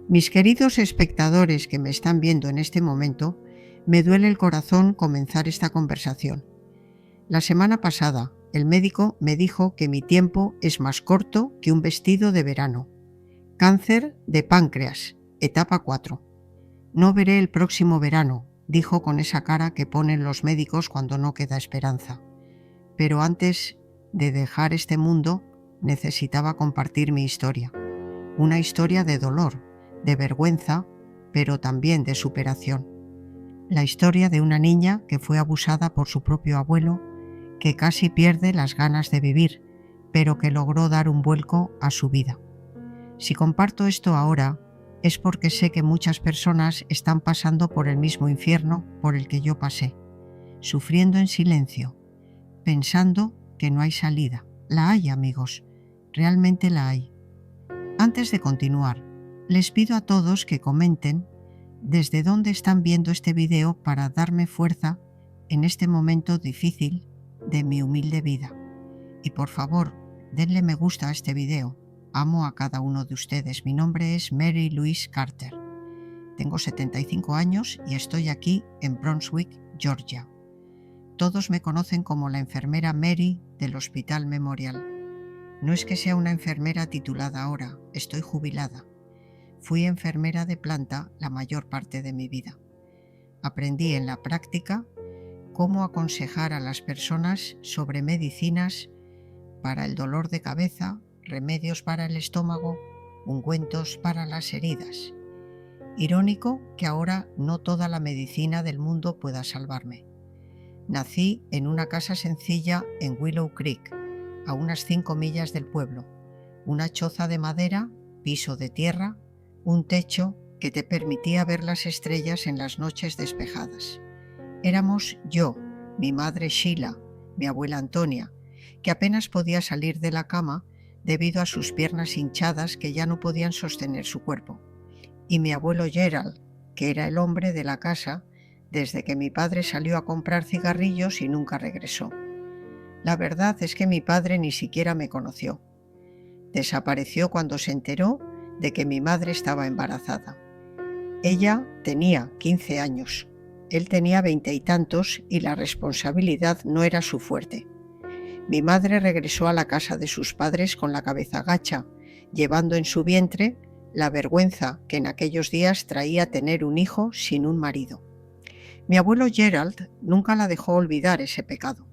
Mis queridos espectadores que me están viendo en este momento, me duele el corazón comenzar esta conversación. La semana pasada, el médico me dijo que mi tiempo es más corto que un vestido de verano. Cáncer de páncreas, etapa 4. No veré el próximo verano, dijo con esa cara que ponen los médicos cuando no queda esperanza. Pero antes de dejar este mundo, necesitaba compartir mi historia. Una historia de dolor, de vergüenza, pero también de superación. La historia de una niña que fue abusada por su propio abuelo, que casi pierde las ganas de vivir, pero que logró dar un vuelco a su vida. Si comparto esto ahora, es porque sé que muchas personas están pasando por el mismo infierno por el que yo pasé, sufriendo en silencio, pensando que no hay salida. La hay, amigos, realmente la hay. Antes de continuar, les pido a todos que comenten desde dónde están viendo este video para darme fuerza en este momento difícil de mi humilde vida. Y por favor, denle me gusta a este video. Amo a cada uno de ustedes. Mi nombre es Mary Louise Carter. Tengo 75 años y estoy aquí en Brunswick, Georgia. Todos me conocen como la enfermera Mary del Hospital Memorial. No es que sea una enfermera titulada ahora, estoy jubilada. Fui enfermera de planta la mayor parte de mi vida. Aprendí en la práctica cómo aconsejar a las personas sobre medicinas para el dolor de cabeza, remedios para el estómago, ungüentos para las heridas. Irónico que ahora no toda la medicina del mundo pueda salvarme. Nací en una casa sencilla en Willow Creek, a unas 5 millas del pueblo. Una choza de madera, piso de tierra, un techo que te permitía ver las estrellas en las noches despejadas. Éramos yo, mi madre Sheila, mi abuela Antonia, que apenas podía salir de la cama debido a sus piernas hinchadas que ya no podían sostener su cuerpo, y mi abuelo Gerald, que era el hombre de la casa desde que mi padre salió a comprar cigarrillos y nunca regresó. La verdad es que mi padre ni siquiera me conoció. Desapareció cuando se enteró de que mi madre estaba embarazada. Ella tenía 15 años, él tenía 20 y tantos y la responsabilidad no era su fuerte. Mi madre regresó a la casa de sus padres con la cabeza gacha, llevando en su vientre la vergüenza que en aquellos días traía tener un hijo sin un marido. Mi abuelo Gerald nunca la dejó olvidar ese pecado.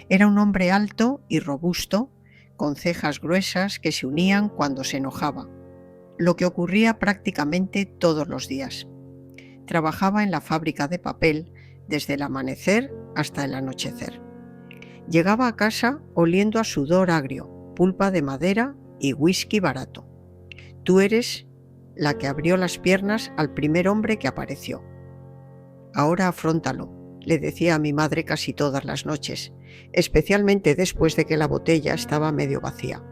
Era un hombre alto y robusto, con cejas gruesas que se unían cuando se enojaba, lo que ocurría prácticamente todos los días. Trabajaba en la fábrica de papel desde el amanecer hasta el anochecer. Llegaba a casa oliendo a sudor agrio, pulpa de madera y whisky barato. Tú eres la que abrió las piernas al primer hombre que apareció. Ahora afróntalo, le decía a mi madre casi todas las noches, especialmente después de que la botella estaba medio vacía.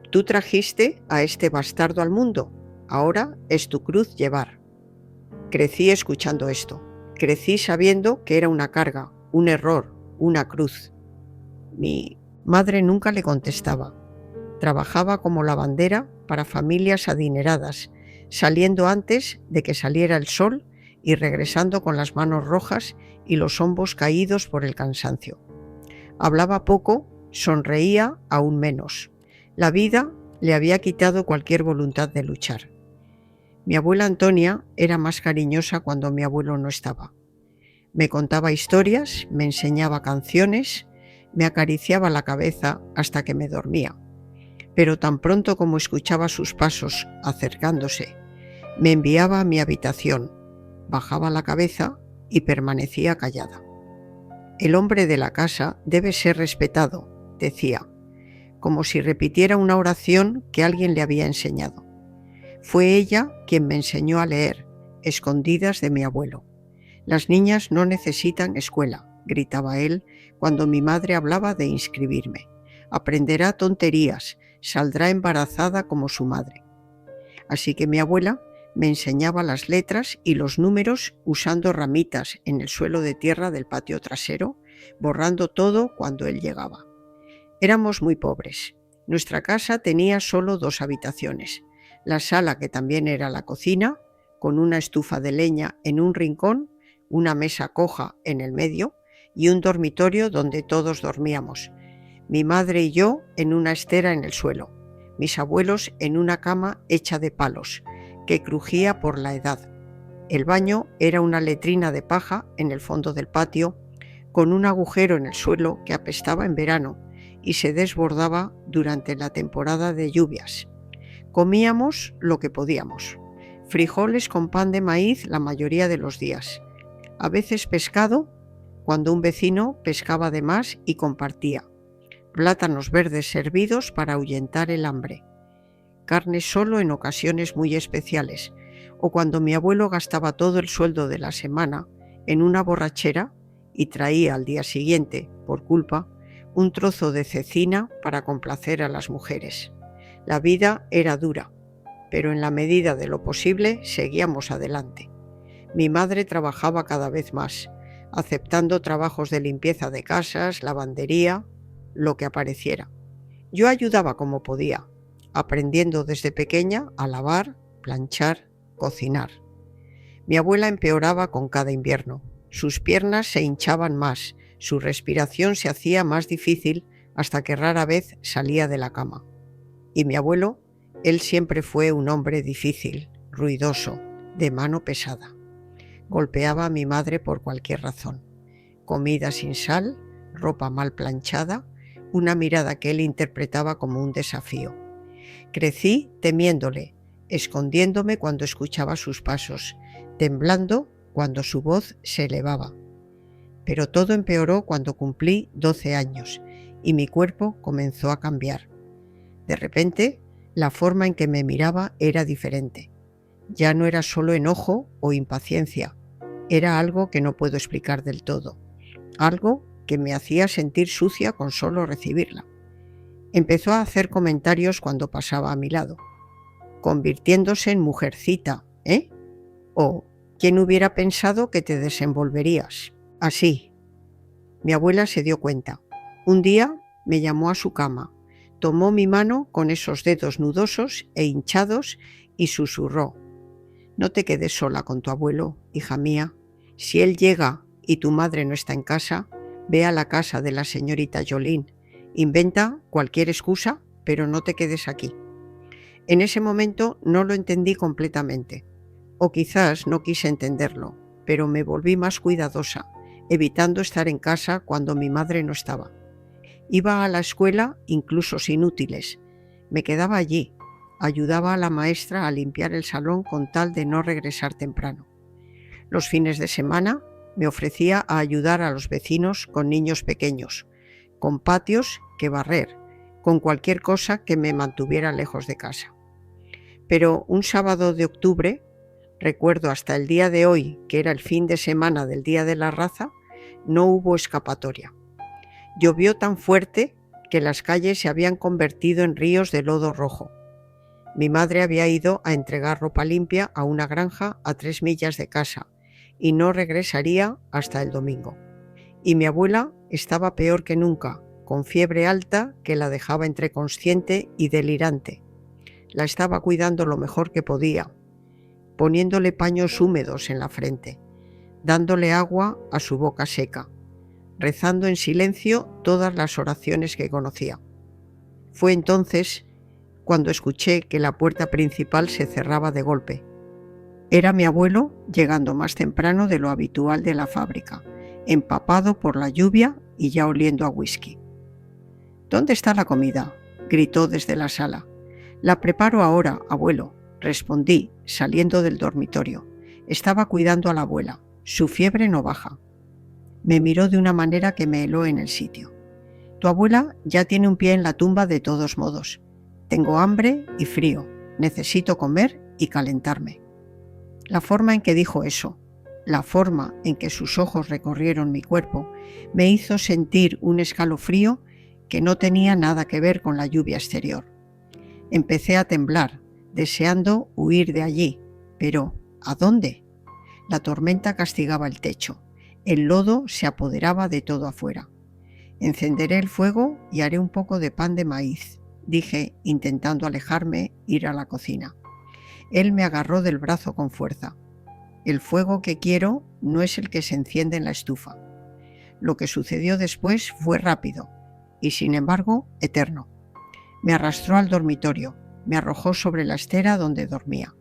Tú trajiste a este bastardo al mundo, ahora es tu cruz llevar. Crecí escuchando esto, crecí sabiendo que era una carga, un error, una cruz. Mi madre nunca le contestaba. Trabajaba como lavandera para familias adineradas, saliendo antes de que saliera el sol y regresando con las manos rojas y los hombros caídos por el cansancio. Hablaba poco, sonreía aún menos. La vida le había quitado cualquier voluntad de luchar. Mi abuela Antonia era más cariñosa cuando mi abuelo no estaba. Me contaba historias, me enseñaba canciones, me acariciaba la cabeza hasta que me dormía. Pero tan pronto como escuchaba sus pasos acercándose, me enviaba a mi habitación, bajaba la cabeza y permanecía callada. El hombre de la casa debe ser respetado, decía, como si repitiera una oración que alguien le había enseñado. Fue ella quien me enseñó a leer, escondidas de mi abuelo. Las niñas no necesitan escuela, gritaba él cuando mi madre hablaba de inscribirme. Aprenderá tonterías, saldrá embarazada como su madre. Así que mi abuela me enseñaba las letras y los números usando ramitas en el suelo de tierra del patio trasero, borrando todo cuando él llegaba. Éramos muy pobres. Nuestra casa tenía solo 2 habitaciones. la sala, que también era la cocina, con una estufa de leña en un rincón, una mesa coja en el medio y un dormitorio donde todos dormíamos. Mi madre y yo en una estera en el suelo, mis abuelos en una cama hecha de palos, que crujía por la edad. El baño era una letrina de paja en el fondo del patio, con un agujero en el suelo que apestaba en verano y se desbordaba durante la temporada de lluvias. Comíamos lo que podíamos: frijoles con pan de maíz la mayoría de los días, a veces pescado cuando un vecino pescaba de más y compartía, plátanos verdes hervidos para ahuyentar el hambre, carne solo en ocasiones muy especiales, o cuando mi abuelo gastaba todo el sueldo de la semana en una borrachera y traía al día siguiente, por culpa, un trozo de cecina para complacer a las mujeres. La vida era dura, pero en la medida de lo posible seguíamos adelante. Mi madre trabajaba cada vez más, aceptando trabajos de limpieza de casas, lavandería, lo que apareciera. Yo ayudaba como podía, aprendiendo desde pequeña a lavar, planchar, cocinar. Mi abuela empeoraba con cada invierno. Sus piernas se hinchaban más, su respiración se hacía más difícil hasta que rara vez salía de la cama. Y mi abuelo, él siempre fue un hombre difícil, ruidoso, de mano pesada. Golpeaba a mi madre por cualquier razón. Comida sin sal, ropa mal planchada, una mirada que él interpretaba como un desafío. Crecí temiéndole, escondiéndome cuando escuchaba sus pasos, temblando cuando su voz se elevaba. Pero todo empeoró cuando cumplí 12 años y mi cuerpo comenzó a cambiar. De repente, la forma en que me miraba era diferente. Ya no era solo enojo o impaciencia, era algo que no puedo explicar del todo, algo que me hacía sentir sucia con solo recibirla. Empezó a hacer comentarios cuando pasaba a mi lado, convirtiéndose en mujercita, ¿eh? O, ¿quién hubiera pensado que te desenvolverías así? Mi abuela se dio cuenta. Un día me llamó a su cama, tomó mi mano con esos dedos nudosos e hinchados y susurró: no te quedes sola con tu abuelo, hija mía. Si él llega y tu madre no está en casa, ve a la casa de la señorita Jolín. Inventa cualquier excusa, pero no te quedes aquí. En ese momento no lo entendí completamente, o quizás no quise entenderlo, pero me volví más cuidadosa, evitando estar en casa cuando mi madre no estaba. Iba a la escuela incluso sin útiles. Me quedaba allí. Ayudaba a la maestra a limpiar el salón con tal de no regresar temprano. Los fines de semana me ofrecía a ayudar a los vecinos con niños pequeños, con patios que barrer, con cualquier cosa que me mantuviera lejos de casa. Pero un sábado de octubre, recuerdo hasta el día de hoy que era el fin de semana del Día de la Raza, no hubo escapatoria. Llovió tan fuerte que las calles se habían convertido en ríos de lodo rojo. Mi madre había ido a entregar ropa limpia a una granja a 3 millas de casa y no regresaría hasta el domingo. Y mi abuela estaba peor que nunca, con fiebre alta que la dejaba entre consciente y delirante. La estaba cuidando lo mejor que podía, poniéndole paños húmedos en la frente, dándole agua a su boca seca, rezando en silencio todas las oraciones que conocía. Fue entonces cuando escuché que la puerta principal se cerraba de golpe. Era mi abuelo llegando más temprano de lo habitual de la fábrica, empapado por la lluvia y ya oliendo a whisky. ¿Dónde está la comida?, gritó desde la sala. La preparo ahora, abuelo, respondí, saliendo del dormitorio. Estaba cuidando a la abuela. Su fiebre no baja. Me miró de una manera que me heló en el sitio. Tu abuela ya tiene un pie en la tumba de todos modos. Tengo hambre y frío. Necesito comer y calentarme. La forma en que dijo eso, la forma en que sus ojos recorrieron mi cuerpo, me hizo sentir un escalofrío que no tenía nada que ver con la lluvia exterior. Empecé a temblar, deseando huir de allí, pero ¿a dónde? La tormenta castigaba el techo. El lodo se apoderaba de todo afuera. Encenderé el fuego y haré un poco de pan de maíz, dije, intentando alejarme, ir a la cocina. Él me agarró del brazo con fuerza. El fuego que quiero no es el que se enciende en la estufa. Lo que sucedió después fue rápido y, sin embargo, eterno. Me arrastró al dormitorio, me arrojó sobre la estera donde dormía.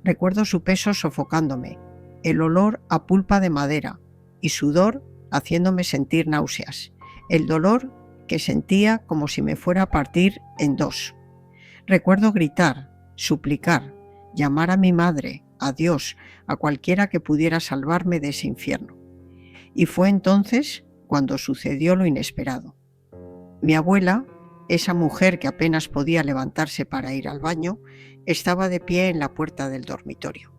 Recuerdo su peso sofocándome, el olor a pulpa de madera y sudor haciéndome sentir náuseas, el dolor que sentía como si me fuera a partir en dos. Recuerdo gritar, suplicar, llamar a mi madre, a Dios, a cualquiera que pudiera salvarme de ese infierno. Y fue entonces cuando sucedió lo inesperado. Mi abuela, esa mujer que apenas podía levantarse para ir al baño, estaba de pie en la puerta del dormitorio.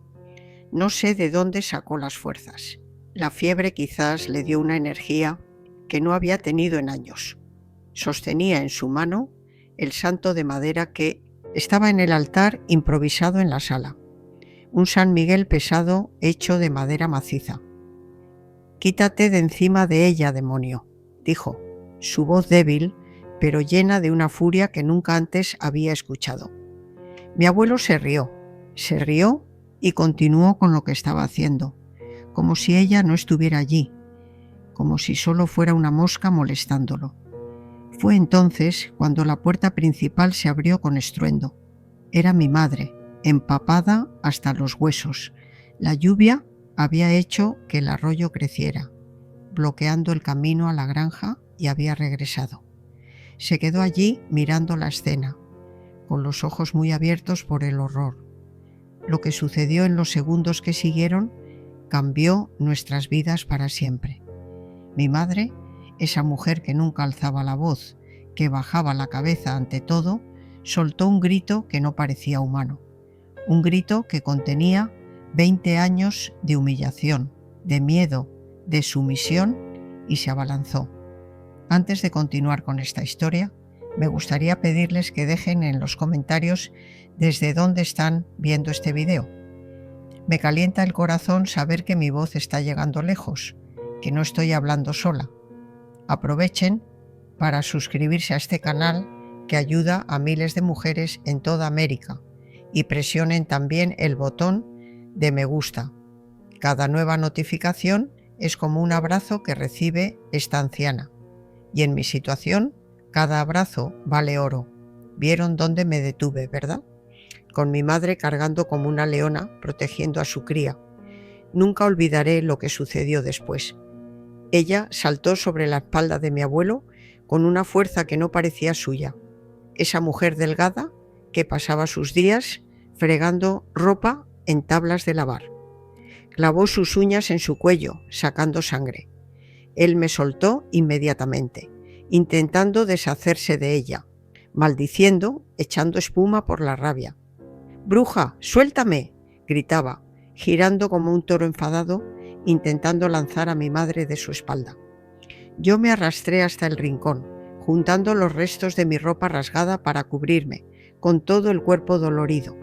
No sé de dónde sacó las fuerzas. La fiebre quizás le dio una energía que no había tenido en años. Sostenía en su mano el santo de madera que estaba en el altar improvisado en la sala. Un San Miguel pesado hecho de madera maciza. «Quítate de encima de ella, demonio», dijo, su voz débil, pero llena de una furia que nunca antes había escuchado. Mi abuelo se rió y continuó con lo que estaba haciendo, como si ella no estuviera allí, como si solo fuera una mosca molestándolo. Fue entonces cuando la puerta principal se abrió con estruendo. Era mi madre, empapada hasta los huesos. La lluvia había hecho que el arroyo creciera, bloqueando el camino a la granja, y había regresado. Se quedó allí mirando la escena, con los ojos muy abiertos por el horror. Lo que sucedió en los segundos que siguieron cambió nuestras vidas para siempre. Mi madre, esa mujer que nunca alzaba la voz, que bajaba la cabeza ante todo, soltó un grito que no parecía humano. Un grito que contenía 20 años de humillación, de miedo, de sumisión, y se abalanzó. Antes de continuar con esta historia, me gustaría pedirles que dejen en los comentarios desde dónde están viendo este video. Me calienta el corazón saber que mi voz está llegando lejos, que no estoy hablando sola. Aprovechen para suscribirse a este canal que ayuda a miles de mujeres en toda América, y presionen también el botón de me gusta. Cada nueva notificación es como un abrazo que recibe esta anciana. Y en mi situación, cada abrazo vale oro. ¿Vieron dónde me detuve, verdad? Con mi madre cargando como una leona, protegiendo a su cría. Nunca olvidaré lo que sucedió después. Ella saltó sobre la espalda de mi abuelo con una fuerza que no parecía suya. Esa mujer delgada que pasaba sus días fregando ropa en tablas de lavar. Clavó sus uñas en su cuello, sacando sangre. Él me soltó inmediatamente, intentando deshacerse de ella, maldiciendo, echando espuma por la rabia. «¡Bruja, suéltame!», gritaba, girando como un toro enfadado, intentando lanzar a mi madre de su espalda. Yo me arrastré hasta el rincón, juntando los restos de mi ropa rasgada para cubrirme, con todo el cuerpo dolorido.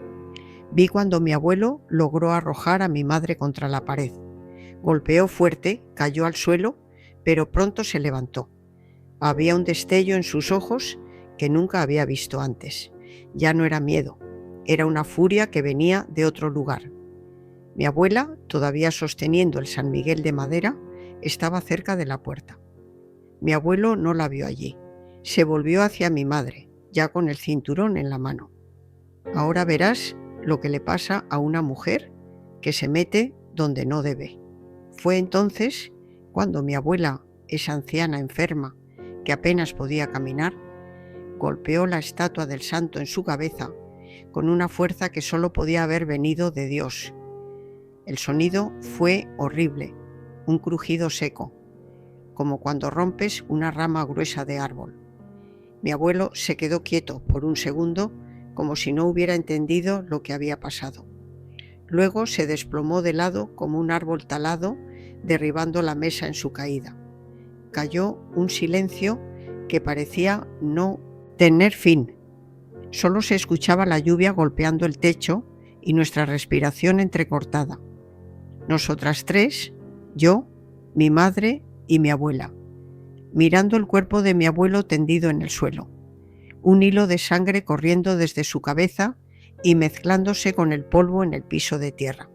Vi cuando mi abuelo logró arrojar a mi madre contra la pared. Golpeó fuerte, cayó al suelo, pero pronto se levantó. Había un destello en sus ojos que nunca había visto antes. Ya no era miedo, era una furia que venía de otro lugar. Mi abuela, todavía sosteniendo el San Miguel de madera, estaba cerca de la puerta. Mi abuelo no la vio allí. Se volvió hacia mi madre, ya con el cinturón en la mano. «Ahora verás lo que le pasa a una mujer que se mete donde no debe». Fue entonces cuando mi abuela, esa anciana enferma que apenas podía caminar, golpeó la estatua del santo en su cabeza con una fuerza que solo podía haber venido de Dios. El sonido fue horrible, un crujido seco, como cuando rompes una rama gruesa de árbol. Mi abuelo se quedó quieto por un segundo, como si no hubiera entendido lo que había pasado. Luego se desplomó de lado como un árbol talado, derribando la mesa en su caída. Cayó un silencio que parecía no tener fin. Solo se escuchaba la lluvia golpeando el techo y nuestra respiración entrecortada. Nosotras tres, yo, mi madre y mi abuela, mirando el cuerpo de mi abuelo tendido en el suelo, un hilo de sangre corriendo desde su cabeza y mezclándose con el polvo en el piso de tierra.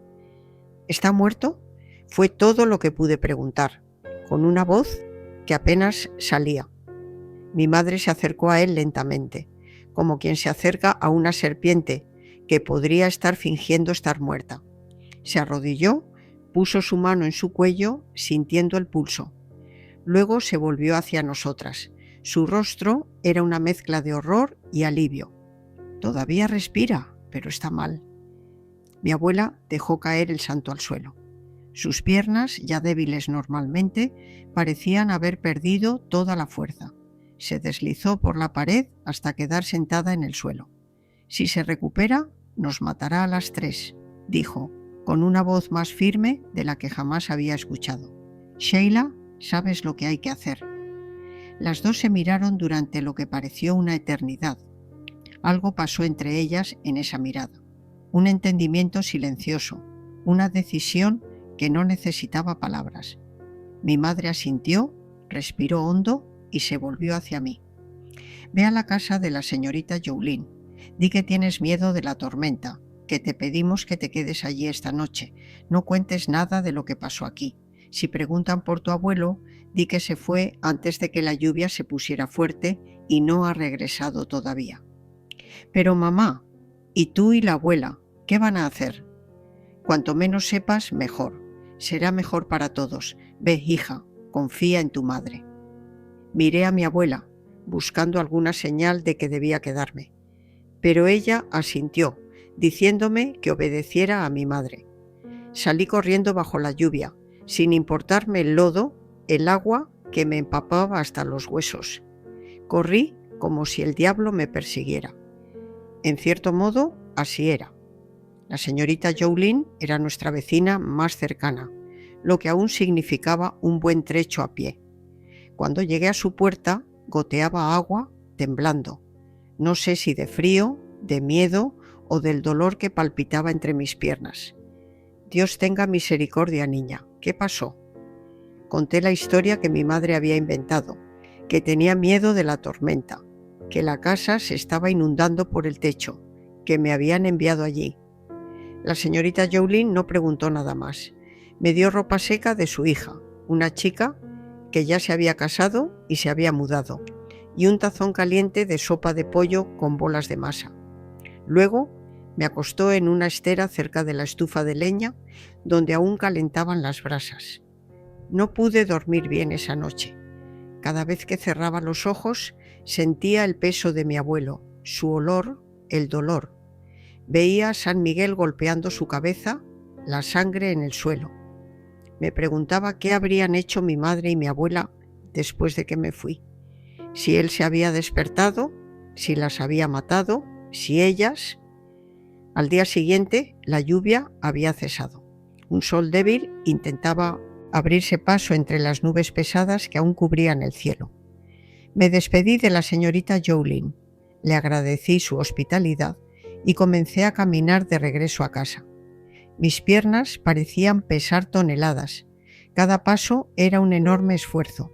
¿Está muerto? Fue todo lo que pude preguntar, con una voz que apenas salía. Mi madre se acercó a él lentamente, como quien se acerca a una serpiente que podría estar fingiendo estar muerta. Se arrodilló, puso su mano en su cuello, sintiendo el pulso. Luego se volvió hacia nosotras. Su rostro era una mezcla de horror y alivio. Todavía respira, pero está mal. Mi abuela dejó caer el santo al suelo. Sus piernas, ya débiles normalmente, parecían haber perdido toda la fuerza. Se deslizó por la pared hasta quedar sentada en el suelo. Si se recupera, nos matará a las 3, dijo, con una voz más firme de la que jamás había escuchado. Sheila, sabes lo que hay que hacer. Las dos se miraron durante lo que pareció una eternidad. Algo pasó entre ellas en esa mirada. Un entendimiento silencioso, una decisión que no necesitaba palabras. Mi madre asintió, respiró hondo y se volvió hacia mí. Ve a la casa de la señorita Jolene. Di que tienes miedo de la tormenta, que te pedimos que te quedes allí esta noche. No cuentes nada de lo que pasó aquí. Si preguntan por tu abuelo, di que se fue antes de que la lluvia se pusiera fuerte y no ha regresado todavía. Pero mamá, ¿y tú y la abuela? ¿Qué van a hacer? Cuanto menos sepas, mejor. Será mejor para todos. Ve, hija, confía en tu madre. Miré a mi abuela, buscando alguna señal de que debía quedarme. Pero ella asintió, diciéndome que obedeciera a mi madre. Salí corriendo bajo la lluvia, sin importarme el lodo, el agua que me empapaba hasta los huesos. Corrí como si el diablo me persiguiera. En cierto modo, así era. La señorita Jolene era nuestra vecina más cercana, lo que aún significaba un buen trecho a pie. Cuando llegué a su puerta, goteaba agua, temblando. No sé si de frío, de miedo o del dolor que palpitaba entre mis piernas. Dios tenga misericordia, niña. ¿Qué pasó? Conté la historia que mi madre había inventado, que tenía miedo de la tormenta, que la casa se estaba inundando por el techo, que me habían enviado allí. La señorita Jolene no preguntó nada más. Me dio ropa seca de su hija, una chica que ya se había casado y se había mudado, y un tazón caliente de sopa de pollo con bolas de masa. Luego me acostó en una estera cerca de la estufa de leña, donde aún calentaban las brasas. No pude dormir bien esa noche. Cada vez que cerraba los ojos, sentía el peso de mi abuelo, su olor, el dolor. Veía a San Miguel golpeando su cabeza, la sangre en el suelo. Me preguntaba qué habrían hecho mi madre y mi abuela después de que me fui. Si él se había despertado, si las había matado, si ellas... Al día siguiente, la lluvia había cesado. Un sol débil intentaba abrirse paso entre las nubes pesadas que aún cubrían el cielo. Me despedí de la señorita Jolene, le agradecí su hospitalidad y comencé a caminar de regreso a casa. Mis piernas parecían pesar toneladas. Cada paso era un enorme esfuerzo.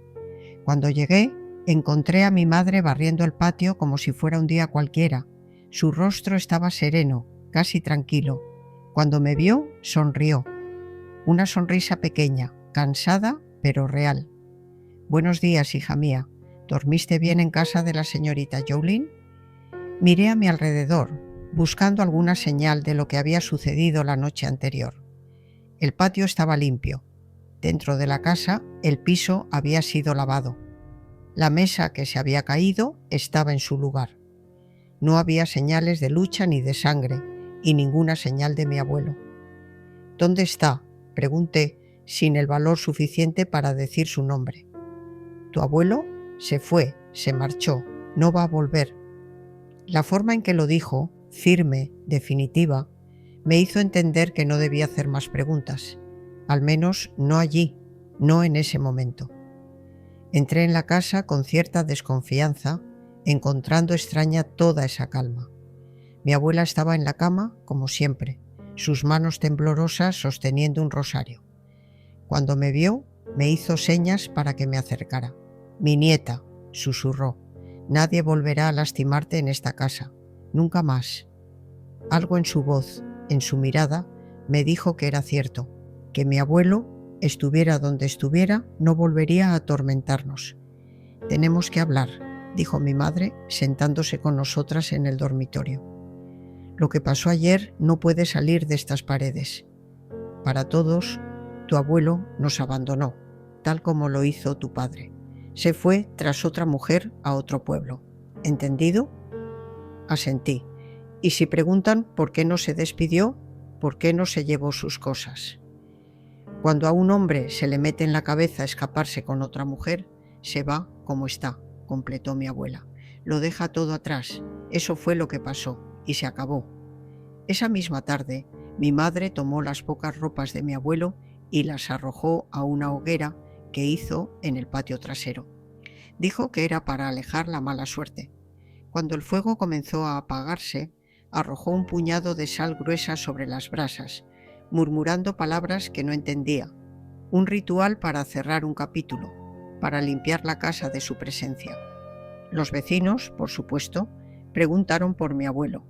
Cuando llegué, encontré a mi madre barriendo el patio como si fuera un día cualquiera. Su rostro estaba sereno, casi tranquilo. Cuando me vio, sonrió. Una sonrisa pequeña, cansada, pero real. Buenos días, hija mía. ¿Dormiste bien en casa de la señorita Jolene? Miré a mi alrededor, buscando alguna señal de lo que había sucedido la noche anterior. El patio estaba limpio. Dentro de la casa, el piso había sido lavado. La mesa que se había caído estaba en su lugar. No había señales de lucha ni de sangre, y ninguna señal de mi abuelo. ¿Dónde está?, pregunté, sin el valor suficiente para decir su nombre. Tu abuelo se fue, se marchó, no va a volver. La forma en que lo dijo, firme, definitiva, me hizo entender que no debía hacer más preguntas, al menos no allí, no en ese momento. Entré en la casa con cierta desconfianza, encontrando extraña toda esa calma. Mi abuela estaba en la cama, como siempre, sus manos temblorosas sosteniendo un rosario. Cuando me vio, me hizo señas para que me acercara. Mi nieta, susurró, nadie volverá a lastimarte en esta casa, nunca más. Algo en su voz, en su mirada, me dijo que era cierto, que mi abuelo, estuviera donde estuviera, no volvería a atormentarnos. «Tenemos que hablar», dijo mi madre, sentándose con nosotras en el dormitorio. «Lo que pasó ayer no puede salir de estas paredes. Para todos, tu abuelo nos abandonó, tal como lo hizo tu padre. Se fue tras otra mujer a otro pueblo. ¿Entendido?» Asentí. «Y si preguntan por qué no se despidió, por qué no se llevó sus cosas». «Cuando a un hombre se le mete en la cabeza escaparse con otra mujer, se va como está», completó mi abuela. «Lo deja todo atrás. Eso fue lo que pasó, y se acabó». Esa misma tarde, mi madre tomó las pocas ropas de mi abuelo y las arrojó a una hoguera que hizo en el patio trasero. Dijo que era para alejar la mala suerte. Cuando el fuego comenzó a apagarse, arrojó un puñado de sal gruesa sobre las brasas, murmurando palabras que no entendía. Un ritual para cerrar un capítulo, para limpiar la casa de su presencia. Los vecinos, por supuesto, preguntaron por mi abuelo.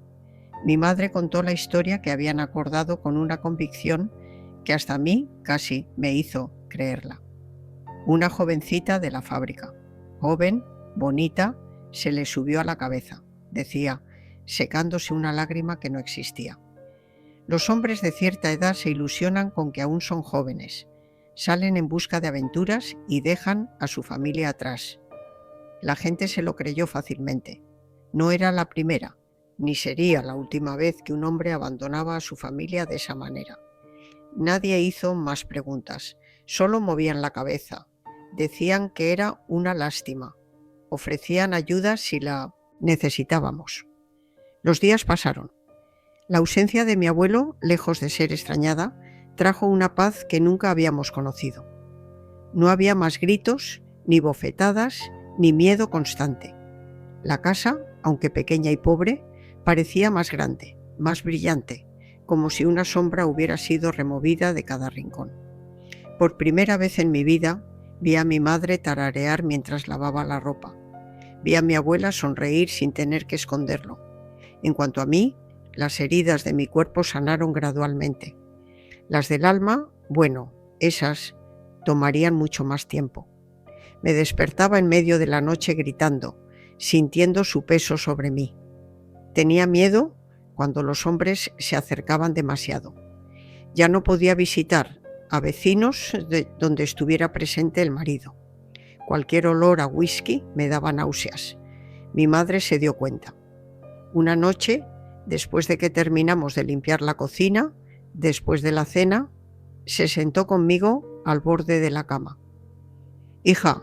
Mi madre contó la historia que habían acordado con una convicción que hasta a mí casi me hizo creerla. Una jovencita de la fábrica, joven, bonita, se le subió a la cabeza, decía, secándose una lágrima que no existía. Los hombres de cierta edad se ilusionan con que aún son jóvenes, salen en busca de aventuras y dejan a su familia atrás. La gente se lo creyó fácilmente. No era la primera, ni sería la última vez que un hombre abandonaba a su familia de esa manera. Nadie hizo más preguntas, solo movían la cabeza. Decían que era una lástima. Ofrecían ayuda si la necesitábamos. Los días pasaron. La ausencia de mi abuelo, lejos de ser extrañada, trajo una paz que nunca habíamos conocido. No había más gritos, ni bofetadas, ni miedo constante. La casa, aunque pequeña y pobre, parecía más grande, más brillante, como si una sombra hubiera sido removida de cada rincón. Por primera vez en mi vida, vi a mi madre tararear mientras lavaba la ropa. Vi a mi abuela sonreír sin tener que esconderlo. En cuanto a mí, las heridas de mi cuerpo sanaron gradualmente. Las del alma, bueno, esas tomarían mucho más tiempo. Me despertaba en medio de la noche gritando, sintiendo su peso sobre mí. Tenía miedo cuando los hombres se acercaban demasiado. Ya no podía visitar a vecinos donde estuviera presente el marido. Cualquier olor a whisky me daba náuseas. Mi madre se dio cuenta. Una noche, después de que terminamos de limpiar la cocina, después de la cena, se sentó conmigo al borde de la cama. «Hija,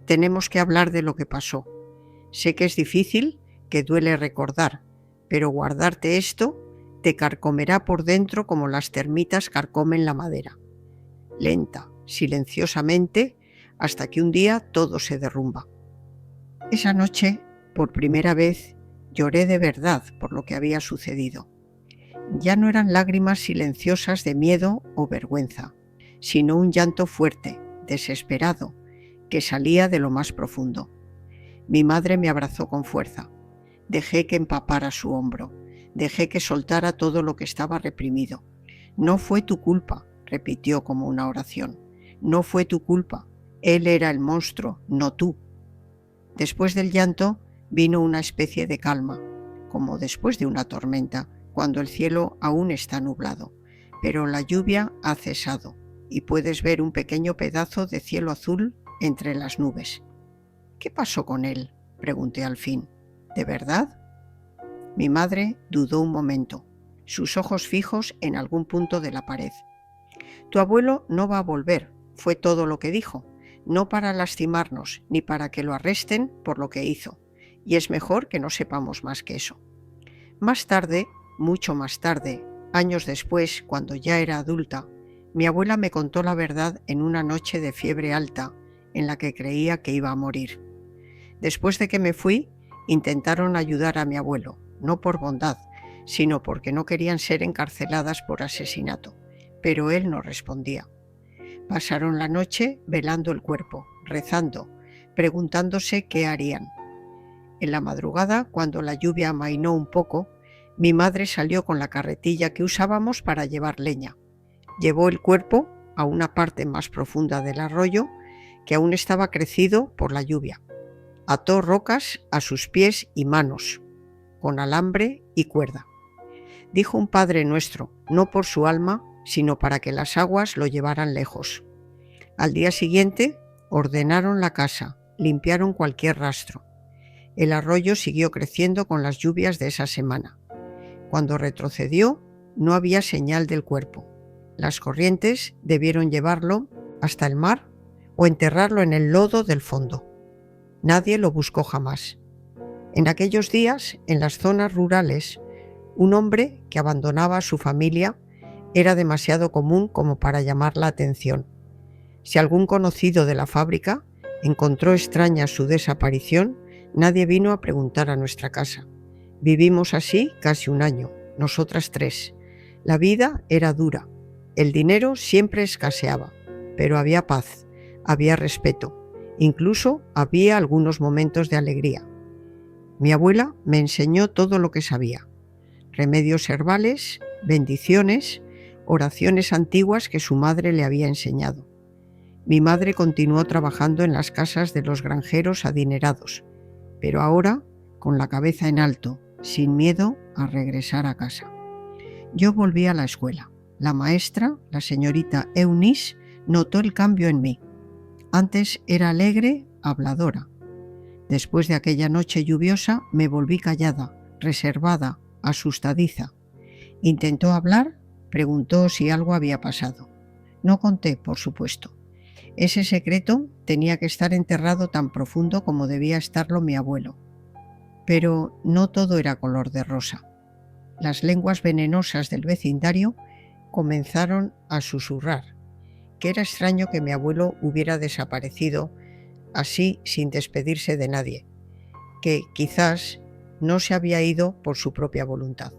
tenemos que hablar de lo que pasó. Sé que es difícil, que duele recordar, pero guardarte esto te carcomerá por dentro como las termitas carcomen la madera. Lenta, silenciosamente, hasta que un día todo se derrumba». Esa noche, por primera vez, lloré de verdad por lo que había sucedido. Ya no eran lágrimas silenciosas de miedo o vergüenza, sino un llanto fuerte, desesperado, que salía de lo más profundo. Mi madre me abrazó con fuerza. Dejé que empapara su hombro. Dejé que soltara todo lo que estaba reprimido. «No fue tu culpa», repitió como una oración. «No fue tu culpa. Él era el monstruo, no tú». Después del llanto vino una especie de calma, como después de una tormenta, cuando el cielo aún está nublado, pero la lluvia ha cesado y puedes ver un pequeño pedazo de cielo azul entre las nubes. «¿Qué pasó con él?», pregunté al fin. «¿De verdad?». Mi madre dudó un momento, sus ojos fijos en algún punto de la pared. «Tu abuelo no va a volver», fue todo lo que dijo, «no para lastimarnos ni para que lo arresten por lo que hizo, y es mejor que no sepamos más que eso». Más tarde, mucho más tarde, años después, cuando ya era adulta, mi abuela me contó la verdad en una noche de fiebre alta en la que creía que iba a morir. Después de que me fui, intentaron ayudar a mi abuelo, no por bondad, sino porque no querían ser encarceladas por asesinato, pero él no respondía. Pasaron la noche velando el cuerpo, rezando, preguntándose qué harían. En la madrugada, cuando la lluvia amainó un poco, Mi madre salió con la carretilla que usábamos para llevar leña. Llevó el cuerpo a una parte más profunda del arroyo que aún estaba crecido por la lluvia. Ató rocas a sus pies y manos, con alambre y cuerda. Dijo un Padre Nuestro, no por su alma, sino para que las aguas lo llevaran lejos. Al día siguiente ordenaron la casa, limpiaron cualquier rastro. El arroyo siguió creciendo con las lluvias de esa semana. Cuando retrocedió, no había señal del cuerpo. Las corrientes debieron llevarlo hasta el mar o enterrarlo en el lodo del fondo. Nadie lo buscó jamás. En aquellos días, en las zonas rurales, un hombre que abandonaba a su familia era demasiado común como para llamar la atención. Si algún conocido de la fábrica encontró extraña su desaparición, nadie vino a preguntar a nuestra casa. Vivimos así casi un año, nosotras tres. La vida era dura. El dinero siempre escaseaba, pero había paz, había respeto, incluso había algunos momentos de alegría. Mi abuela me enseñó todo lo que sabía: remedios herbales, bendiciones, oraciones antiguas que su madre le había enseñado. Mi madre continuó trabajando en las casas de los granjeros adinerados, pero ahora con la cabeza en alto, sin miedo a regresar a casa. Yo volví a la escuela. La maestra, la señorita Eunice, notó el cambio en mí. Antes era alegre, habladora. Después de aquella noche lluviosa me volví callada, reservada, asustadiza. Intentó hablar, preguntó si algo había pasado. No conté, por supuesto. Ese secreto tenía que estar enterrado tan profundo como debía estarlo mi abuelo. Pero no todo era color de rosa. Las lenguas venenosas del vecindario comenzaron a susurrar que era extraño que mi abuelo hubiera desaparecido así sin despedirse de nadie, que quizás no se había ido por su propia voluntad.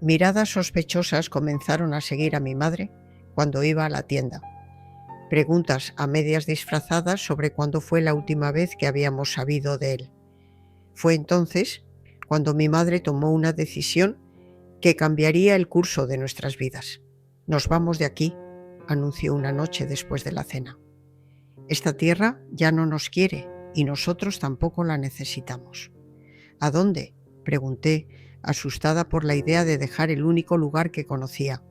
Miradas sospechosas comenzaron a seguir a mi madre cuando iba a la tienda. Preguntas a medias disfrazadas sobre cuándo fue la última vez que habíamos sabido de él. Fue entonces cuando mi madre tomó una decisión que cambiaría el curso de nuestras vidas. «Nos vamos de aquí», anunció una noche después de la cena. «Esta tierra ya no nos quiere y nosotros tampoco la necesitamos». «¿A dónde?», pregunté, asustada por la idea de dejar el único lugar que conocía.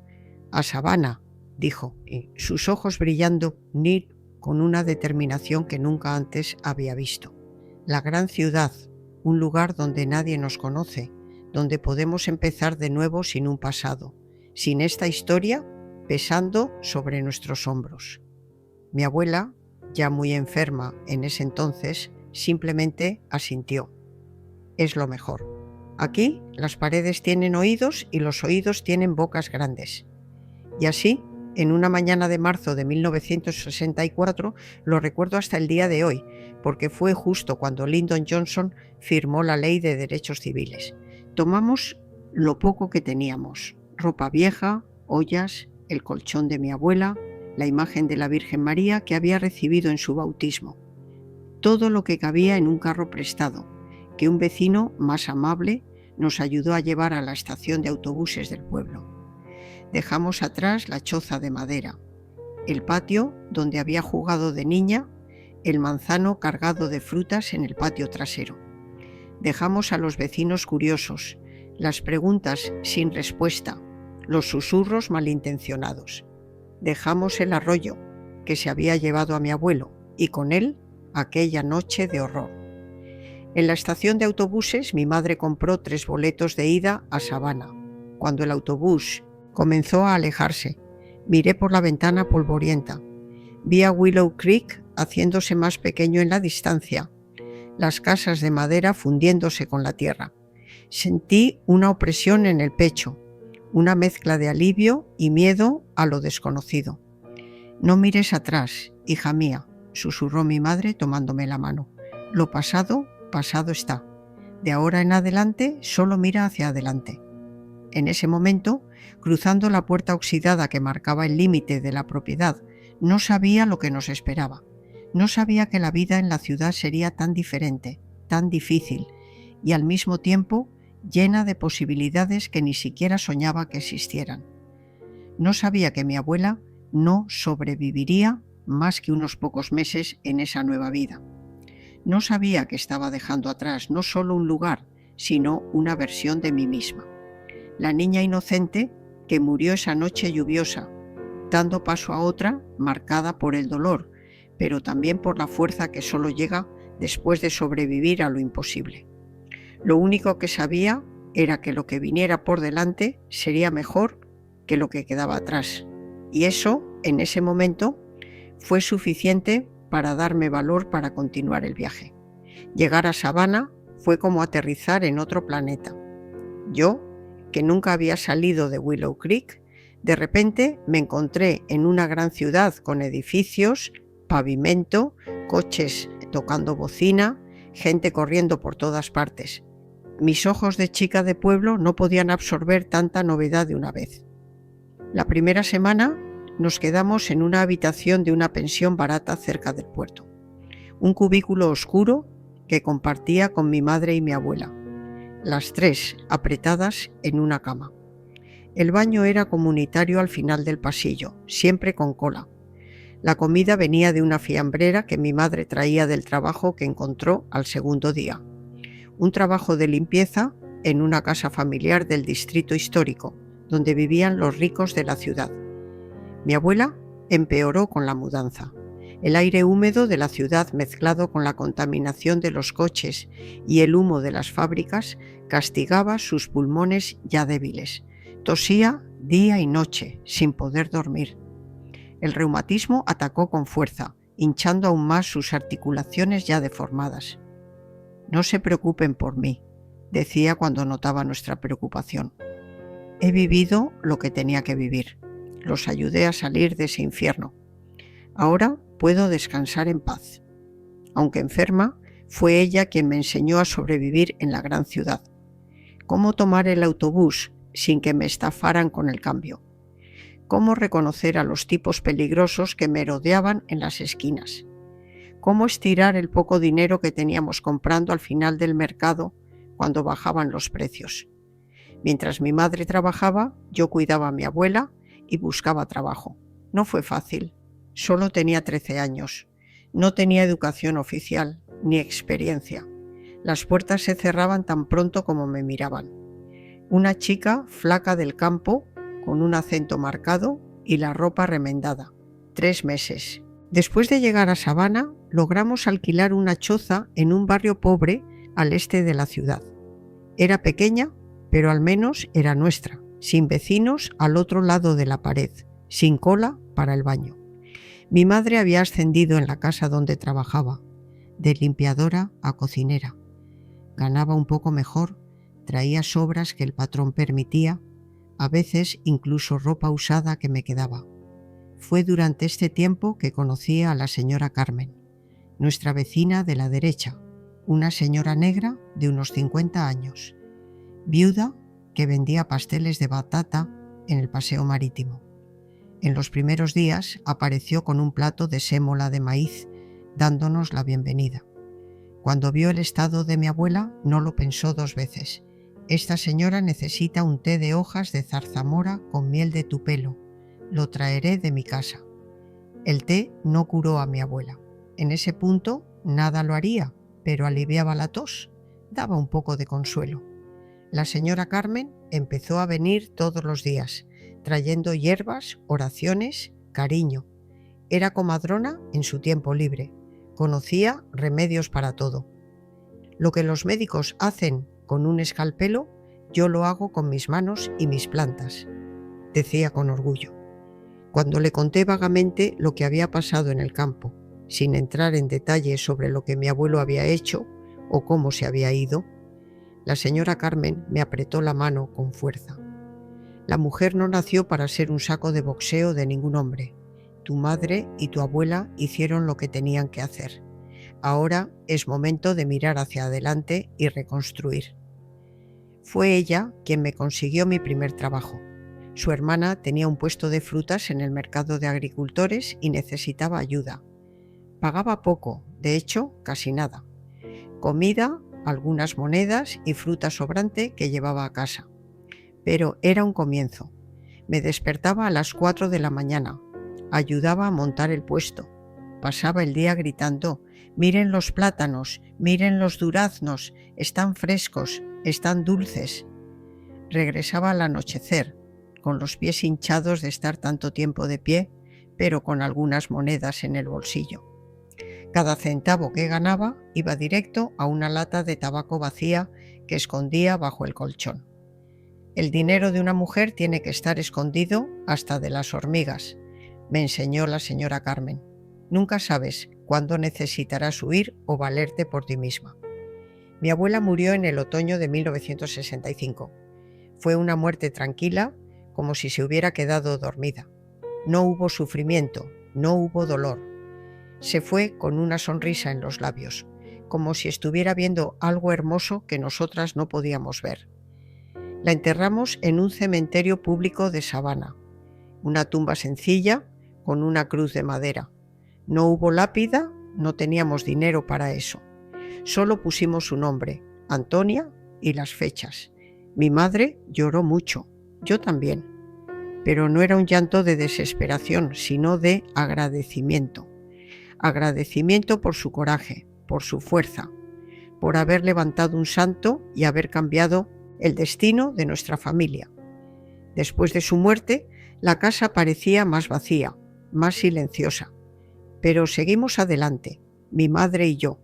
«A Savannah», dijo, y sus ojos brillando con una determinación que nunca antes había visto. «La gran ciudad, un lugar donde nadie nos conoce, donde podemos empezar de nuevo sin un pasado, sin esta historia pesando sobre nuestros hombros». Mi abuela, ya muy enferma en ese entonces, simplemente asintió. «Es lo mejor. Aquí las paredes tienen oídos y los oídos tienen bocas grandes». Y así, en una mañana de marzo de 1964, lo recuerdo hasta el día de hoy, porque fue justo cuando Lyndon Johnson firmó la Ley de Derechos Civiles. Tomamos lo poco que teníamos: ropa vieja, ollas, el colchón de mi abuela, la imagen de la Virgen María que había recibido en su bautismo. Todo lo que cabía en un carro prestado, que un vecino más amable nos ayudó a llevar a la estación de autobuses del pueblo. Dejamos atrás la choza de madera, el patio donde había jugado de niña, el manzano cargado de frutas en el patio trasero. Dejamos a los vecinos curiosos, las preguntas sin respuesta, los susurros malintencionados. Dejamos el arroyo que se había llevado a mi abuelo y con él aquella noche de horror. En la estación de autobuses mi madre compró 3 boletos de ida a Savannah. Cuando el autobús comenzó a alejarse, miré por la ventana polvorienta. Vi a Willow Creek haciéndose más pequeño en la distancia, las casas de madera fundiéndose con la tierra. Sentí una opresión en el pecho, una mezcla de alivio y miedo a lo desconocido. «No mires atrás, hija mía», susurró mi madre tomándome la mano. «Lo pasado, pasado está. De ahora en adelante, solo mira hacia adelante». En ese momento, cruzando la puerta oxidada que marcaba el límite de la propiedad, no sabía lo que nos esperaba. No sabía que la vida en la ciudad sería tan diferente, tan difícil, y al mismo tiempo llena de posibilidades que ni siquiera soñaba que existieran. No sabía que mi abuela no sobreviviría más que unos pocos meses en esa nueva vida. No sabía que estaba dejando atrás no solo un lugar, sino una versión de mí misma. La niña inocente que murió esa noche lluviosa, dando paso a otra marcada por el dolor, pero también por la fuerza que solo llega después de sobrevivir a lo imposible. Lo único que sabía era que lo que viniera por delante sería mejor que lo que quedaba atrás. Y eso, en ese momento, fue suficiente para darme valor para continuar el viaje. Llegar a Savannah fue como aterrizar en otro planeta. Yo, que nunca había salido de Willow Creek, de repente me encontré en una gran ciudad con edificios, pavimento, coches tocando bocina, gente corriendo por todas partes. Mis ojos de chica de pueblo no podían absorber tanta novedad de una vez. La primera semana nos quedamos en una habitación de una pensión barata cerca del puerto. Un cubículo oscuro que compartía con mi madre y mi abuela, las tres apretadas en una cama. El baño era comunitario al final del pasillo, siempre con cola. La comida venía de una fiambrera que mi madre traía del trabajo que encontró al segundo día. Un trabajo de limpieza en una casa familiar del distrito histórico, donde vivían los ricos de la ciudad. Mi abuela empeoró con la mudanza. El aire húmedo de la ciudad mezclado con la contaminación de los coches y el humo de las fábricas castigaba sus pulmones ya débiles. Tosía día y noche, sin poder dormir. El reumatismo atacó con fuerza, hinchando aún más sus articulaciones ya deformadas. «No se preocupen por mí», decía cuando notaba nuestra preocupación. «He vivido lo que tenía que vivir. Los ayudé a salir de ese infierno. Ahora puedo descansar en paz». Aunque enferma, fue ella quien me enseñó a sobrevivir en la gran ciudad. Cómo tomar el autobús sin que me estafaran con el cambio. Cómo reconocer a los tipos peligrosos que merodeaban en las esquinas. Cómo estirar el poco dinero que teníamos comprando al final del mercado cuando bajaban los precios. Mientras mi madre trabajaba, yo cuidaba a mi abuela y buscaba trabajo. No fue fácil. Solo tenía 13 años. No tenía educación oficial ni experiencia. Las puertas se cerraban tan pronto como me miraban. Una chica flaca del campo, con un acento marcado y la ropa remendada. 3 meses. Después de llegar a Savannah, logramos alquilar una choza en un barrio pobre al este de la ciudad. Era pequeña, pero al menos era nuestra, sin vecinos al otro lado de la pared, sin cola para el baño. Mi madre había ascendido en la casa donde trabajaba, de limpiadora a cocinera. Ganaba un poco mejor, traía sobras que el patrón permitía, a veces incluso ropa usada que me quedaba. Fue durante este tiempo que conocí a la señora Carmen, nuestra vecina de la derecha, una señora negra de unos 50 años, viuda que vendía pasteles de batata en el paseo marítimo. En los primeros días apareció con un plato de sémola de maíz, dándonos la bienvenida. Cuando vio el estado de mi abuela, no lo pensó 2 veces. «Esta señora necesita un té de hojas de zarzamora con miel de tu pelo. Lo traeré de mi casa». El té no curó a mi abuela. En ese punto nada lo haría, pero aliviaba la tos, daba un poco de consuelo. La señora Carmen empezó a venir todos los días, trayendo hierbas, oraciones, cariño. Era comadrona en su tiempo libre. Conocía remedios para todo. Lo que los médicos hacen con un escalpelo, yo lo hago con mis manos y mis plantas, decía con orgullo. Cuando le conté vagamente lo que había pasado en el campo, sin entrar en detalles sobre lo que mi abuelo había hecho o cómo se había ido, la señora Carmen me apretó la mano con fuerza. «La mujer no nació para ser un saco de boxeo de ningún hombre. Tu madre y tu abuela hicieron lo que tenían que hacer. Ahora es momento de mirar hacia adelante y reconstruir». Fue ella quien me consiguió mi primer trabajo. Su hermana tenía un puesto de frutas en el mercado de agricultores y necesitaba ayuda. Pagaba poco, de hecho, casi nada. Comida algunas monedas y fruta sobrante que llevaba a casa. Pero era un comienzo. Me despertaba a las 4 de la mañana, ayudaba a montar el puesto. Pasaba el día gritando: «Miren los plátanos, miren los duraznos, están frescos, están dulces». Regresaba al anochecer, con los pies hinchados de estar tanto tiempo de pie, pero con algunas monedas en el bolsillo. Cada centavo que ganaba iba directo a una lata de tabaco vacía que escondía bajo el colchón. El dinero de una mujer tiene que estar escondido hasta de las hormigas, me enseñó la señora Carmen. Nunca sabes cuándo necesitarás huir o valerte por ti misma. Mi abuela murió en el otoño de 1965. Fue una muerte tranquila, como si se hubiera quedado dormida. No hubo sufrimiento, no hubo dolor. Se fue con una sonrisa en los labios, como si estuviera viendo algo hermoso que nosotras no podíamos ver. La enterramos en un cementerio público de Sabana, una tumba sencilla con una cruz de madera. No hubo lápida, no teníamos dinero para eso. Solo pusimos su nombre, Antonia, y las fechas. Mi madre lloró mucho, yo también, pero no era un llanto de desesperación, sino de agradecimiento. Agradecimiento por su coraje, por su fuerza, por haber levantado un santo y haber cambiado el destino de nuestra familia. Después de su muerte, la casa parecía más vacía, más silenciosa, pero seguimos adelante, mi madre y yo,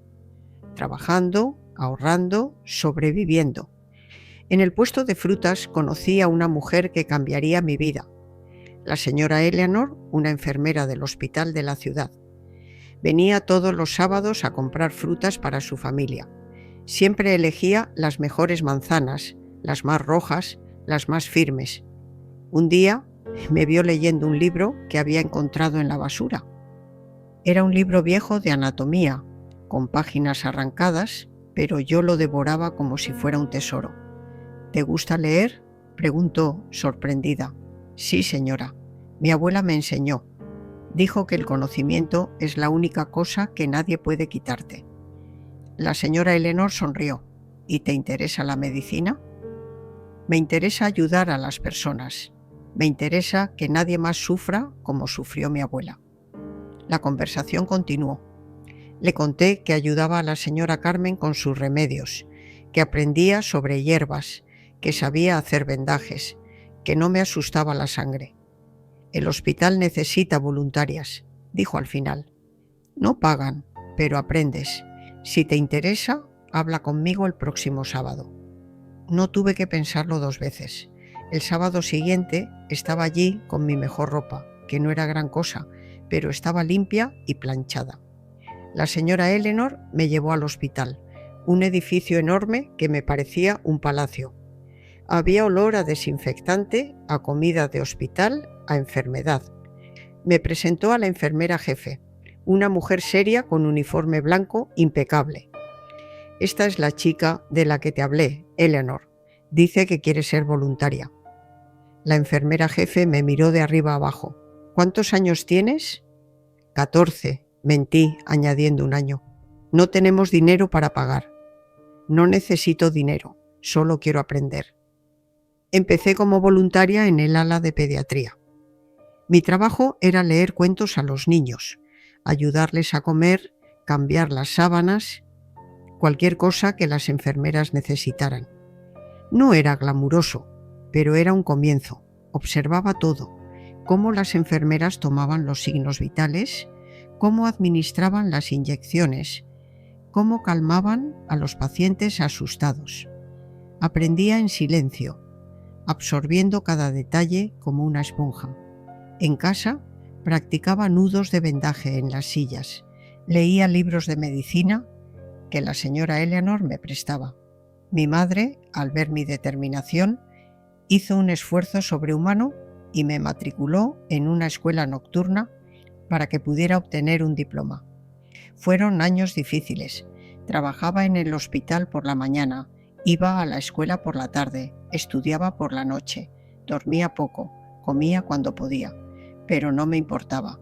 trabajando, ahorrando, sobreviviendo. En el puesto de frutas conocí a una mujer que cambiaría mi vida, la señora Eleanor, una enfermera del hospital de la ciudad. Venía todos los sábados a comprar frutas para su familia. Siempre elegía las mejores manzanas, las más rojas, las más firmes. Un día me vio leyendo un libro que había encontrado en la basura. Era un libro viejo de anatomía, con páginas arrancadas, pero yo lo devoraba como si fuera un tesoro. ¿Te gusta leer?, preguntó, sorprendida. Sí, señora. Mi abuela me enseñó. Dijo que el conocimiento es la única cosa que nadie puede quitarte. La señora Eleanor sonrió. ¿Y te interesa la medicina? Me interesa ayudar a las personas. Me interesa que nadie más sufra como sufrió mi abuela. La conversación continuó. Le conté que ayudaba a la señora Carmen con sus remedios, que aprendía sobre hierbas, que sabía hacer vendajes, que no me asustaba la sangre. El hospital necesita voluntarias, dijo al final. No pagan, pero aprendes. Si te interesa, habla conmigo el próximo sábado. No tuve que pensarlo 2 veces. El sábado siguiente estaba allí con mi mejor ropa, que no era gran cosa, pero estaba limpia y planchada. La señora Eleanor me llevó al hospital, un edificio enorme que me parecía un palacio. Había olor a desinfectante, a comida de hospital, a enfermedad. Me presentó a la enfermera jefe, una mujer seria con uniforme blanco impecable. Esta es la chica de la que te hablé, Eleanor. Dice que quiere ser voluntaria. La enfermera jefe me miró de arriba abajo. ¿Cuántos años tienes? 14, mentí, añadiendo un año. No tenemos dinero para pagar. No necesito dinero, solo quiero aprender. Empecé como voluntaria en el ala de pediatría. Mi trabajo era leer cuentos a los niños, ayudarles a comer, cambiar las sábanas, cualquier cosa que las enfermeras necesitaran. No era glamuroso, pero era un comienzo. Observaba todo, cómo las enfermeras tomaban los signos vitales, cómo administraban las inyecciones, cómo calmaban a los pacientes asustados. Aprendía en silencio, absorbiendo cada detalle como una esponja. En casa practicaba nudos de vendaje en las sillas, leía libros de medicina que la señora Eleanor me prestaba. Mi madre, al ver mi determinación, hizo un esfuerzo sobrehumano y me matriculó en una escuela nocturna para que pudiera obtener un diploma. Fueron años difíciles. Trabajaba en el hospital por la mañana, iba a la escuela por la tarde, estudiaba por la noche, dormía poco, comía cuando podía, pero no me importaba.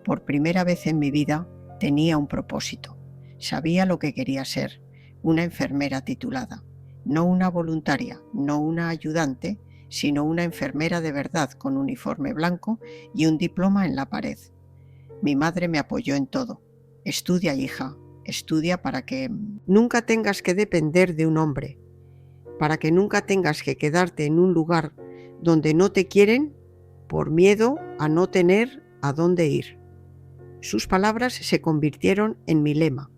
Por primera vez en mi vida tenía un propósito. Sabía lo que quería ser. una enfermera titulada, no una voluntaria, no una ayudante, sino una enfermera de verdad con uniforme blanco y un diploma en la pared. Mi madre me apoyó en todo. Estudia, hija, estudia para que nunca tengas que depender de un hombre, para que nunca tengas que quedarte en un lugar donde no te quieren por miedo a no tener a dónde ir. Sus palabras se convirtieron en mi lema.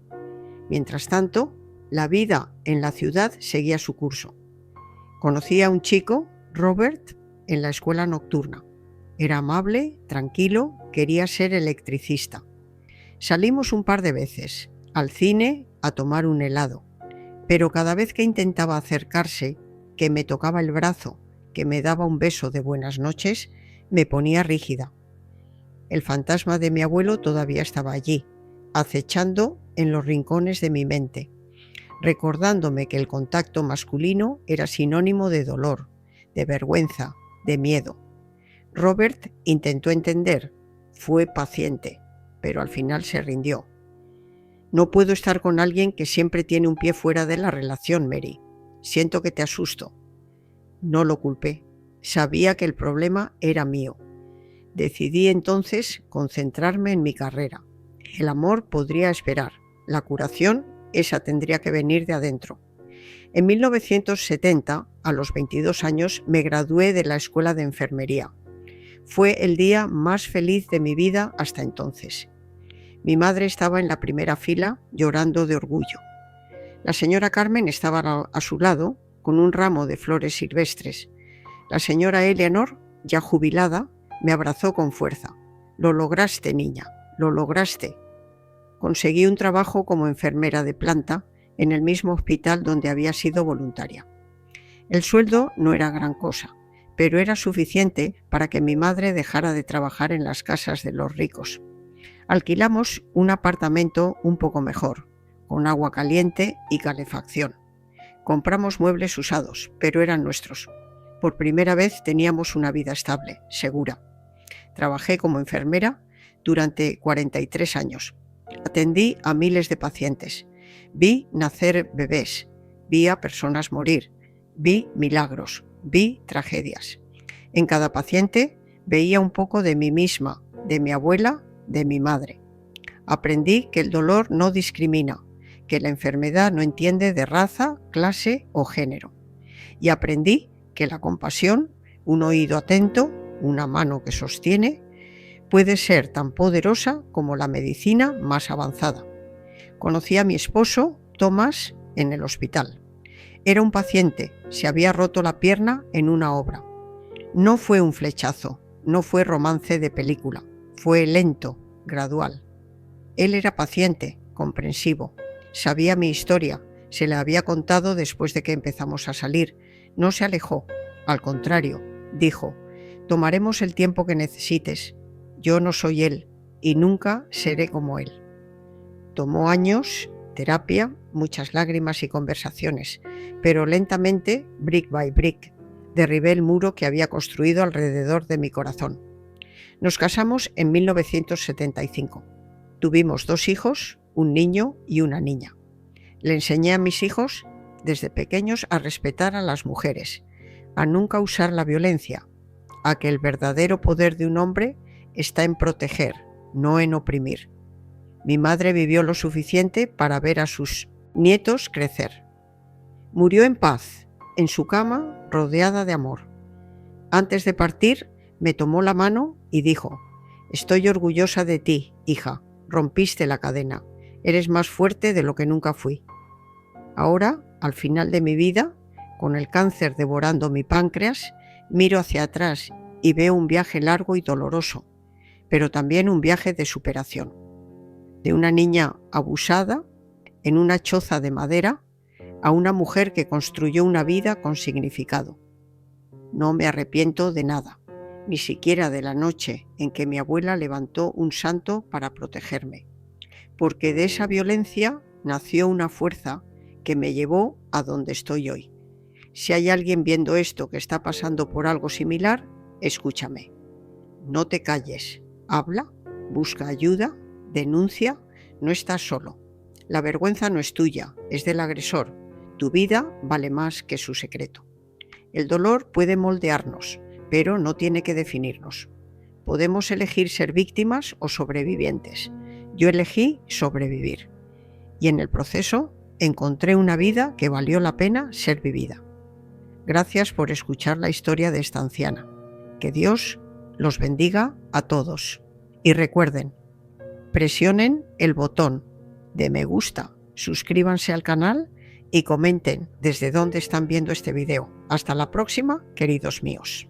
Mientras tanto, la vida en la ciudad seguía su curso. Conocí a un chico, Robert, en la escuela nocturna. Era amable, tranquilo, quería ser electricista. Salimos un par de veces, al cine, a tomar un helado. Pero cada vez que intentaba acercarse, que me tocaba el brazo, que me daba un beso de buenas noches, me ponía rígida. El fantasma de mi abuelo todavía estaba allí, acechando en los rincones de mi mente, recordándome que el contacto masculino era sinónimo de dolor, de vergüenza, de miedo. Robert intentó entender, fue paciente, pero al final se rindió. No puedo estar con alguien que siempre tiene un pie fuera de la relación, Mary. Siento que te asusto. No lo culpé. Sabía que el problema era mío. Decidí entonces concentrarme en mi carrera. El amor podría esperar. La curación, esa tendría que venir de adentro. En 1970, a los 22 años, me gradué de la escuela de enfermería. Fue el día más feliz de mi vida hasta entonces. Mi madre estaba en la primera fila llorando de orgullo. La señora Carmen estaba a su lado con un ramo de flores silvestres. La señora Eleanor, ya jubilada, me abrazó con fuerza. Lo lograste, niña, lo lograste. Conseguí un trabajo como enfermera de planta en el mismo hospital donde había sido voluntaria. El sueldo no era gran cosa, pero era suficiente para que mi madre dejara de trabajar en las casas de los ricos. Alquilamos un apartamento un poco mejor, con agua caliente y calefacción. Compramos muebles usados, pero eran nuestros. Por primera vez teníamos una vida estable, segura. Trabajé como enfermera durante 43 años. Atendí a miles de pacientes. Vi nacer bebés, vi a personas morir, vi milagros, vi tragedias. En cada paciente veía un poco de mí misma, de mi abuela, de mi madre. Aprendí que el dolor no discrimina, que la enfermedad no entiende de raza, clase o género. Y aprendí que la compasión, un oído atento, una mano que sostiene, puede ser tan poderosa como la medicina más avanzada. Conocí a mi esposo, Thomas, en el hospital. Era un paciente, se había roto la pierna en una obra. No fue un flechazo, no fue romance de película, fue lento, gradual. Él era paciente, comprensivo, sabía mi historia, se la había contado después de que empezamos a salir. No se alejó, al contrario, dijo, tomaremos el tiempo que necesites. Yo no soy él y nunca seré como él. Tomó años, terapia, muchas lágrimas y conversaciones, pero lentamente, brick by brick, derribé el muro que había construido alrededor de mi corazón. Nos casamos en 1975. Tuvimos 2 hijos, un niño y una niña. Le enseñé a mis hijos, desde pequeños, a respetar a las mujeres, a nunca usar la violencia, a que el verdadero poder de un hombre está en proteger, no en oprimir. Mi madre vivió lo suficiente para ver a sus nietos crecer. Murió en paz, en su cama, rodeada de amor. Antes de partir, me tomó la mano y dijo, estoy orgullosa de ti, hija, rompiste la cadena, eres más fuerte de lo que nunca fui. Ahora, al final de mi vida, con el cáncer devorando mi páncreas, miro hacia atrás y veo un viaje largo y doloroso, pero también un viaje de superación. De una niña abusada en una choza de madera a una mujer que construyó una vida con significado. No me arrepiento de nada, ni siquiera de la noche en que mi abuela levantó un santo para protegerme, porque de esa violencia nació una fuerza que me llevó a donde estoy hoy. Si hay alguien viendo esto que está pasando por algo similar, escúchame. No te calles, habla, busca ayuda, denuncia, no estás solo. La vergüenza no es tuya, es del agresor. Tu vida vale más que su secreto. El dolor puede moldearnos, pero no tiene que definirnos. Podemos elegir ser víctimas o sobrevivientes. Yo elegí sobrevivir. Y en el proceso encontré una vida que valió la pena ser vivida. Gracias por escuchar la historia de esta anciana. Que Dios los bendiga a todos. Y recuerden, presionen el botón de me gusta, suscríbanse al canal y comenten desde dónde están viendo este video. Hasta la próxima, queridos míos.